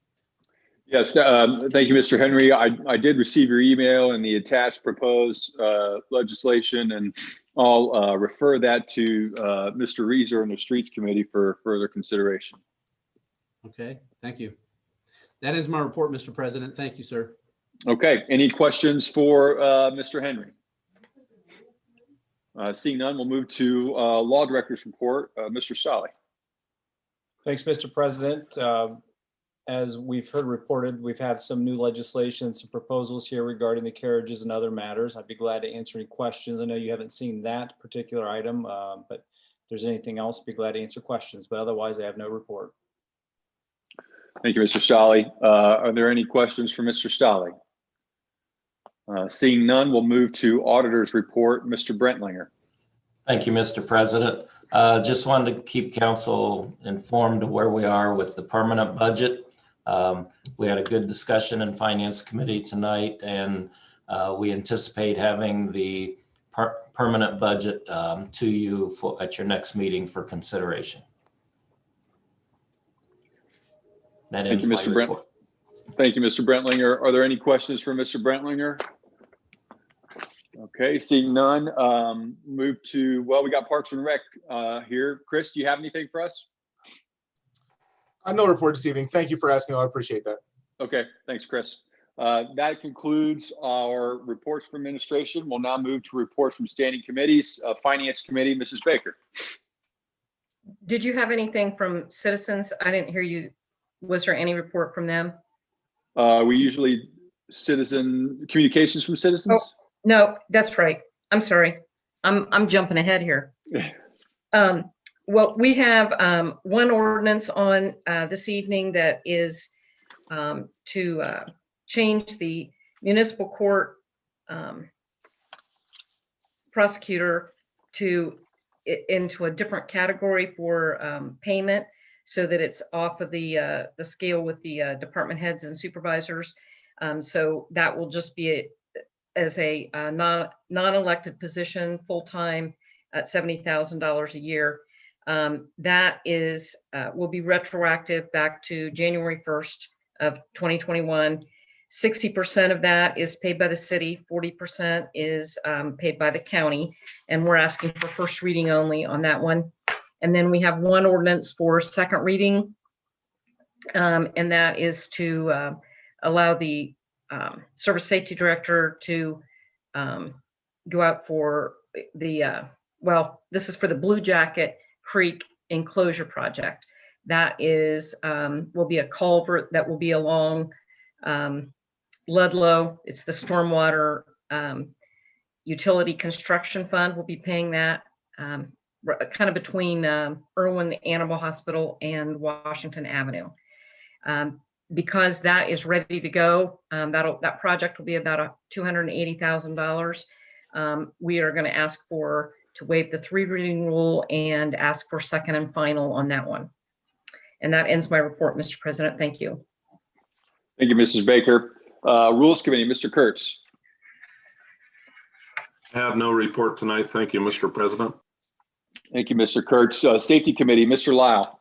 Yes, thank you, Mr. Henry. I did receive your email and the attached proposed legislation, and I'll refer that to Mr. Reeser and the Streets Committee for further consideration. Okay, thank you. That is my report, Mr. President. Thank you, sir. Okay, any questions for Mr. Henry? Seeing none, we'll move to Law Director's report. Mr. Stolle. Thanks, Mr. President. As we've heard reported, we've had some new legislation, some proposals here regarding the carriages and other matters. I'd be glad to answer any questions. I know you haven't seen that particular item, but if there's anything else, be glad to answer questions. But otherwise, I have no report. Thank you, Mr. Stolle. Are there any questions for Mr. Stolle? Seeing none, we'll move to Auditor's report. Mr. Brentlinger. Thank you, Mr. President. Just wanted to keep council informed of where we are with the permanent budget. We had a good discussion in Finance Committee tonight, and we anticipate having the permanent budget to you at your next meeting for consideration. That ends my report. Thank you, Mr. Brentlinger. Are there any questions for Mr. Brentlinger? Okay, seeing none, move to, well, we got Parks and Rec here. Chris, do you have anything for us? No report this evening. Thank you for asking. I appreciate that. Okay, thanks, Chris. That concludes our reports from administration. We'll now move to reports from standing committees. Finance Committee, Mrs. Baker. Did you have anything from citizens? I didn't hear you. Was there any report from them? We usually citizen communications from citizens. Oh, no, that's right. I'm sorry. I'm jumping ahead here. Well, we have one ordinance on this evening that is to change the municipal court prosecutor into a different category for payment, so that it's off of the scale with the department heads and supervisors. So that will just be as a non-elected position, full-time at $70,000 a year. That is will be retroactive back to January 1st of 2021. 60% of that is paid by the city, 40% is paid by the county, and we're asking for first reading only on that one. And then we have one ordinance for second reading, and that is to allow the service safety director to go out for the, well, this is for the Blue Jacket Creek enclosure project. That is, will be a culvert that will be along Ludlow. It's the stormwater utility construction fund. We'll be paying that kind of between Irwin Animal Hospital and Washington Avenue. Because that is ready to go, that project will be about $280,000. We are going to ask to waive the 3 reading rule and ask for second and final on that one. And that ends my report, Mr. President. Thank you. Thank you, Mrs. Baker. Rules Committee, Mr. Kurtz. I have no report tonight. Thank you, Mr. President. Thank you, Mr. Kurtz. Safety Committee, Mr. Lyle.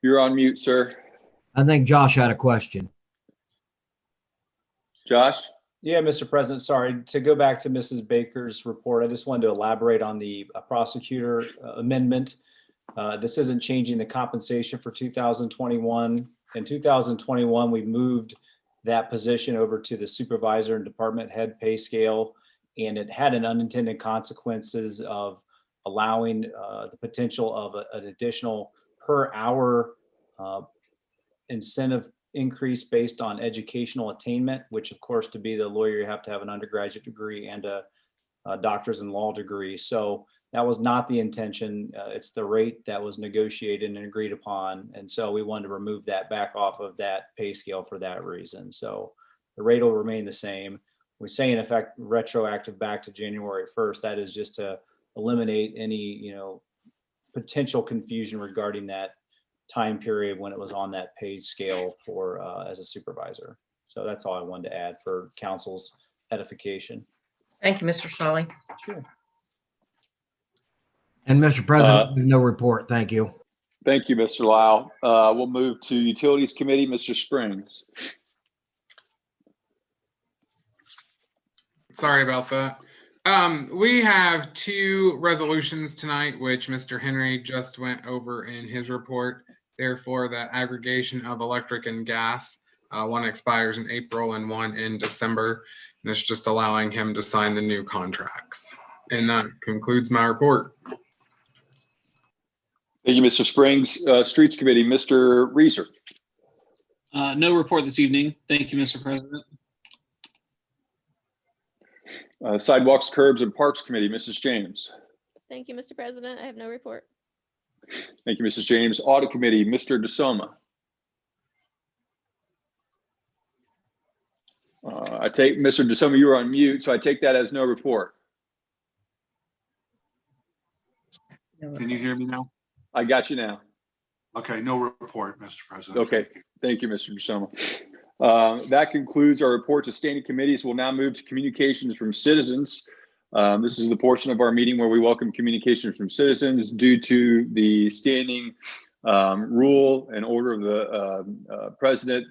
You're on mute, sir. I think Josh had a question. Josh? Yeah, Mr. President, sorry. To go back to Mrs. Baker's report, I just wanted to elaborate on the prosecutor amendment. This isn't changing the compensation for 2021. In 2021, we moved that position over to the supervisor and department head pay scale, and it had an unintended consequences of allowing the potential of an additional per hour incentive increase based on educational attainment, which of course to be the lawyer, you have to have an undergraduate degree and a doctor's in law degree. So that was not the intention. It's the rate that was negotiated and agreed upon. And so we wanted to remove that back off of that pay scale for that reason. So the rate will remain the same. We say in effect retroactive back to January 1st. That is just to eliminate any, potential confusion regarding that time period when it was on that paid scale for, as a supervisor. So that's all I wanted to add for council's edification. Thank you, Mr. Solly. Sure. And Mr. President, no report. Thank you. Thank you, Mr. Lyle. We'll move to Utilities Committee, Mr. Springs. Sorry about that. We have two resolutions tonight, which Mr. Henry just went over in his report. Therefore, the aggregation of electric and gas, one expires in April and one in December. And it's just allowing him to sign the new contracts. And that concludes my report. Thank you, Mr. Springs. Streets Committee, Mr. Reeser. No report this evening. Thank you, Mr. President. Sidewalks, Curbs, and Parks Committee, Mrs. James. Thank you, Mr. President. I have no report. Thank you, Mrs. James. Audit Committee, Mr. DeSoma. I take, Mr. DeSoma, you were on mute, so I take that as no report. Can you hear me now? I got you now. Okay, no report, Mr. President. Okay, thank you, Mr. DeSoma. That concludes our report to standing committees. We'll now move to communications from citizens. This is the portion of our meeting where we welcome communications from citizens. Due to the standing rule and order of the president,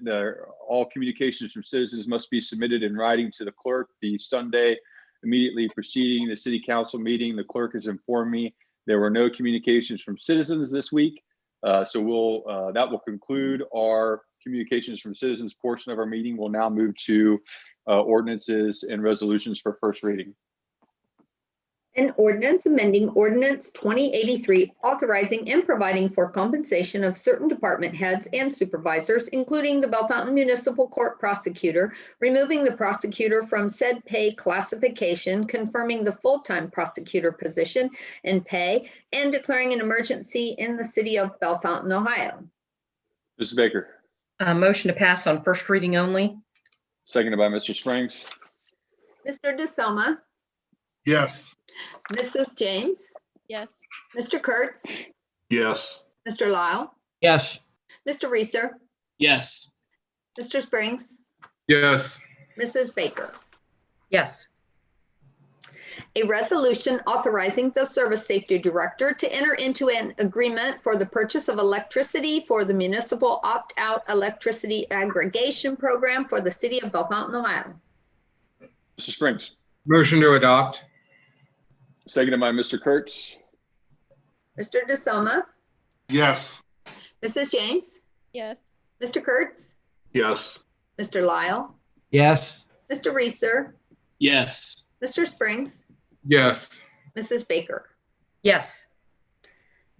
all communications from citizens must be submitted in writing to the clerk the Sunday immediately preceding the city council meeting. The clerk has informed me there were no communications from citizens this week. So that will conclude our communications from citizens portion of our meeting. We'll now move to ordinances and resolutions for first reading. An ordinance amending Ordinance 2083, authorizing and providing for compensation of certain department heads and supervisors, including the Bellefontaine Municipal Court prosecutor, removing the prosecutor from said pay classification, confirming the full-time prosecutor position and pay, and declaring an emergency in the city of Bellefontaine, Ohio. Mrs. Baker. Motion to pass on first reading only. Seconded by Mr. Springs. Mr. DeSoma. Yes. Mrs. James. Yes. Mr. Kurtz. Yes. Mr. Lyle. Yes. Mr. Reeser. Yes. Mr. Springs. Yes. Mrs. Baker. Yes. A resolution authorizing the Service Safety Director to enter into an agreement for the purchase of electricity for the municipal opt-out electricity aggregation program for the city of Bellefontaine, Ohio. Mr. Springs. Motion to adopt. Seconded by Mr. Kurtz. Mr. DeSoma. Yes. Mrs. James. Yes. Mr. Kurtz. Yes. Mr. Lyle. Yes. Mr. Reeser. Yes. Mr. Springs. Yes. Mrs. Baker. Yes.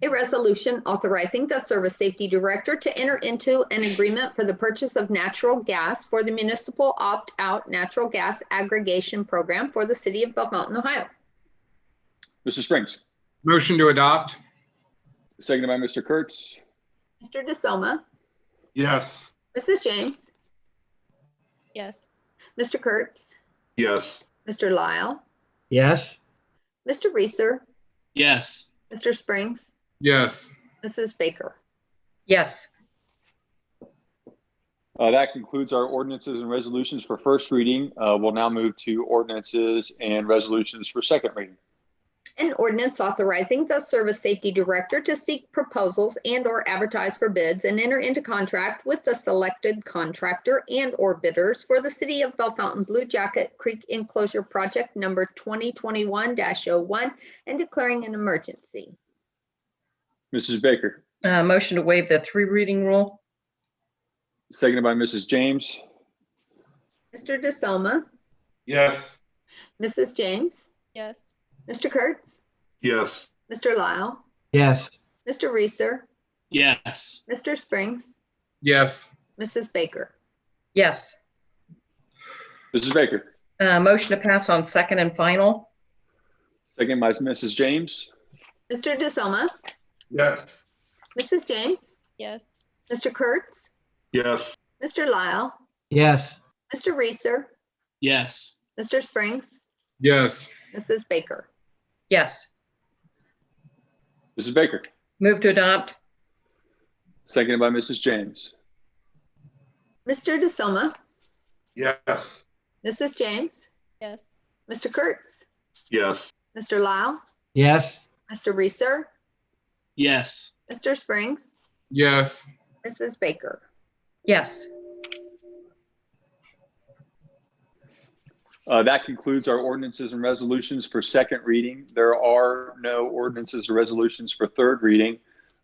A resolution authorizing the Service Safety Director to enter into an agreement for the purchase of natural gas for the municipal opt-out natural gas aggregation program for the city of Bellefontaine, Ohio. Mr. Springs. Motion to adopt. Seconded by Mr. Kurtz. Mr. DeSoma. Yes. Mrs. James. Yes. Mr. Kurtz. Yes. Mr. Lyle. Yes. Mr. Reeser. Yes. Mr. Springs. Yes. Mrs. Baker. Yes. That concludes our ordinances and resolutions for first reading. We'll now move to ordinances and resolutions for second reading. An ordinance authorizing the Service Safety Director to seek proposals and/or advertise for bids and enter into contract with the selected contractor and/or bidders for the City of Bellefontaine Blue Jacket Creek Enclosure Project number 2021-01 and declaring an emergency. Mrs. Baker. Motion to waive the three reading rule. Seconded by Mrs. James. Mr. DeSoma. Yes. Mrs. James. Yes. Mr. Kurtz. Yes. Mr. Lyle. Yes. Mr. Reeser. Yes. Mr. Springs. Yes. Mrs. Baker. Yes. Mrs. Baker. Motion to pass on second and final. Seconded by Mrs. James. Mr. DeSoma. Yes. Mrs. James. Yes. Mr. Kurtz. Yes. Mr. Lyle. Yes. Mr. Reeser. Yes. Mr. Springs. Yes. Mrs. Baker. Yes. Mrs. Baker. Move to adopt. Seconded by Mrs. James. Mr. DeSoma, Yes. Mrs. James, Yes. Mr. Kurtz, Yes. Mr. Lau, Yes. Mr. Reeser, Yes. Mr. Springs, Yes. Mrs. Baker. Yes. That concludes our ordinances and resolutions for second reading. There are no ordinances or resolutions for third reading.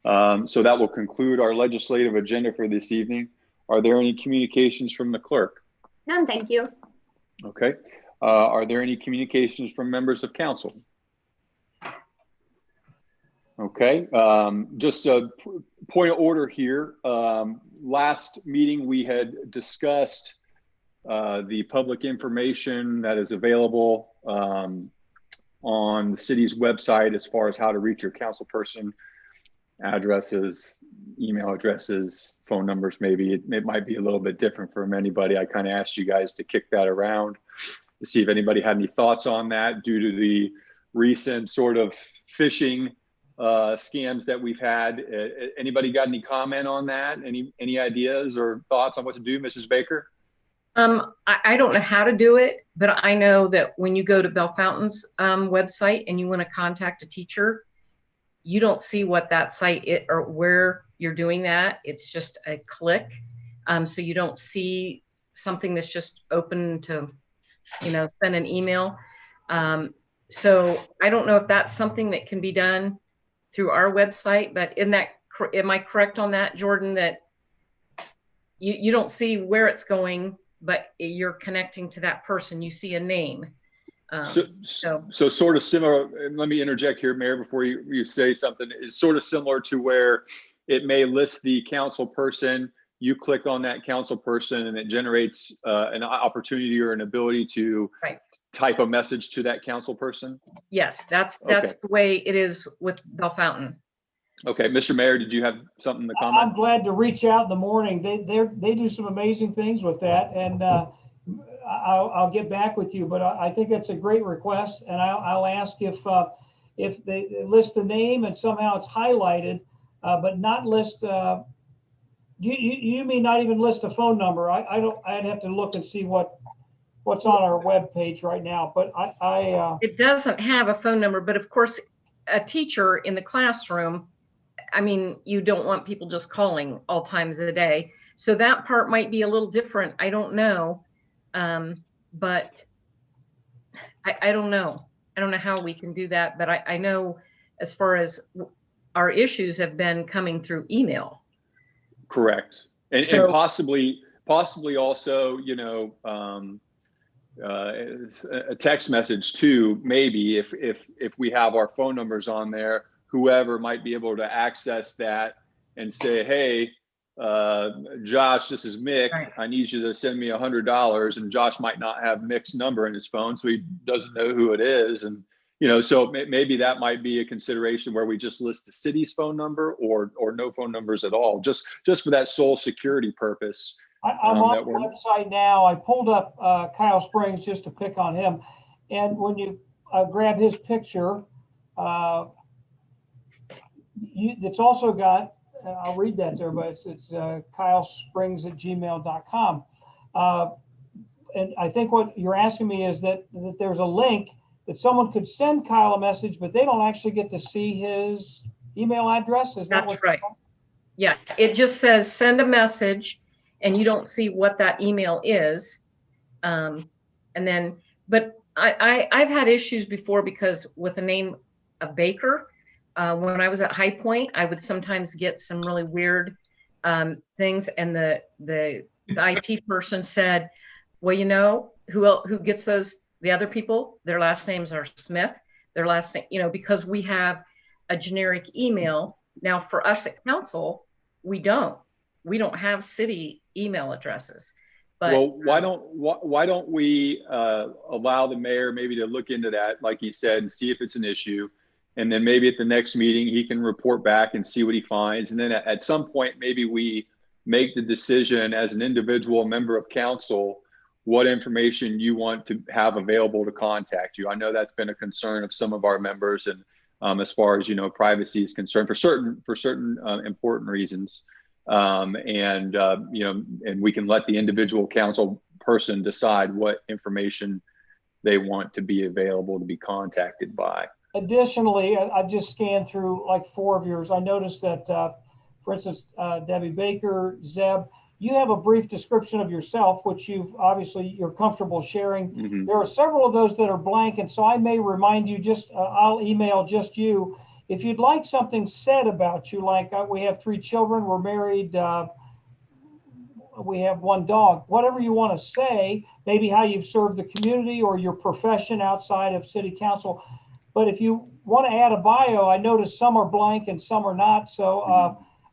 So that will conclude our legislative agenda for this evening. Are there any communications from the clerk? None, thank you. Okay. Are there any communications from members of council? Okay. Just a point of order here. Last meeting we had discussed the public information that is available on the city's website as far as how to reach your council person, addresses, email addresses, phone numbers. Maybe it might be a little bit different from anybody. I kind of asked you guys to kick that around to see if anybody had any thoughts on that due to the recent sort of phishing scams that we've had. Anybody got any comment on that? Any ideas or thoughts on what to do, Mrs. Baker? I don't know how to do it, but I know that when you go to Bellefontaine's website and you want to contact a teacher, you don't see what that site is or where you're doing that. It's just a click. So you don't see something that's just open to, send an email. So I don't know if that's something that can be done through our website, but am I correct on that, Jordan, that you don't see where it's going, but you're connecting to that person, you see a name. So sort of similar, and let me interject here, Mayor, before you say something, is sort of similar to where it may list the council person, you click on that council person and it generates an opportunity or an ability to type a message to that council person? Yes, that's the way it is with Bellefontaine. Okay, Mr. Mayor, did you have something to comment? I'm glad to reach out in the morning. They do some amazing things with that, and I'll get back with you. But I think that's a great request, and I'll ask if they list the name and somehow it's highlighted, but not list. You may not even list a phone number. I'd have to look and see what's on our web page right now. But it doesn't have a phone number, but of course, a teacher in the classroom, I mean, you don't want people just calling all times of the day. So that part might be a little different. I don't know. But I don't know. I don't know how we can do that. But I know as far as our issues have been coming through email. Correct. And possibly also, a text message too, maybe if we have our phone numbers on there, whoever might be able to access that and say, hey, Josh, this is Mick. I need you to send me $100. And Josh might not have Mick's number in his phone, so he doesn't know who it is. And, so maybe that might be a consideration where we just list the city's phone number or no phone numbers at all, just for that sole security purpose. I'm on the website now. I pulled up Kyle Springs just to pick on him. And when you grab his picture, it's also got, I'll read that there, but it's kylesprings@gmail.com. And I think what you're asking me is that there's a link that someone could send Kyle a message, but they don't actually get to see his email address. Is that That's right? Yeah, it just says send a message and you don't see what that email is. And then, but I've had issues before because with the name of Baker, when I was at High Point, I would sometimes get some really weird things. And the IT person said, well, who gets those, the other people, their last names are Smith, their last name, because we have a generic email. Now for us at council, we don't have city email addresses. But well, why don't we allow the mayor maybe to look into that, like he said, and see if it's an issue. And then maybe at the next meeting, he can report back and see what he finds. And then at some point, maybe we make the decision as an individual member of council, what information you want to have available to contact you. I know that's been a concern of some of our members, and as far as privacy is concerned, for certain important reasons. And we can let the individual council person decide what information they want to be available to be contacted by. Additionally, I've just scanned through like 4 of yours. I noticed that, for instance, Debbie Baker, Zeb, you have a brief description of yourself, which you're comfortable sharing. Mm-hmm. There are several of those that are blank, and so I may remind you I'll email just you. If you'd like something said about you, like we have 3 children, we're married, we have 1 dog, whatever you want to say, maybe how you've served the community or your profession outside of city council. But if you want to add a bio, I notice some are blank and some are not. So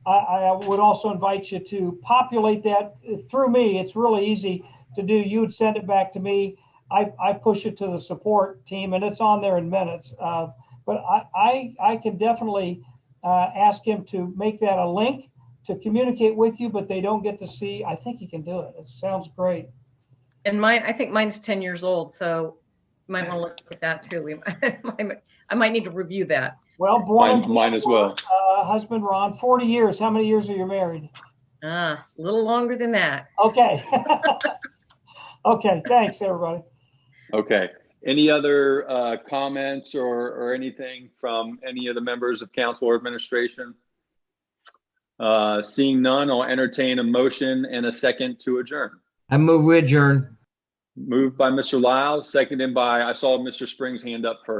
I would also invite you to populate that through me. It's really easy to do. You would send it back to me. I push it to the support team, and it's on there in minutes. But I can definitely ask him to make that a link to communicate with you, but they don't get to see. I think he can do it. It sounds great. And I think mine's 10 years old, so you might want to look at that too. I might need to review that. Well, born mine as well. Husband Ron, 40 years. How many years are you married? A little longer than that. Okay. Okay. Thanks, everybody. Okay. Any other comments or anything from any of the members of council or administration? Seeing none, I'll entertain a motion and a second to adjourn. I move we adjourn. Moved by Mr. Lyle, seconded by, I saw Mr. Springs' hand up first.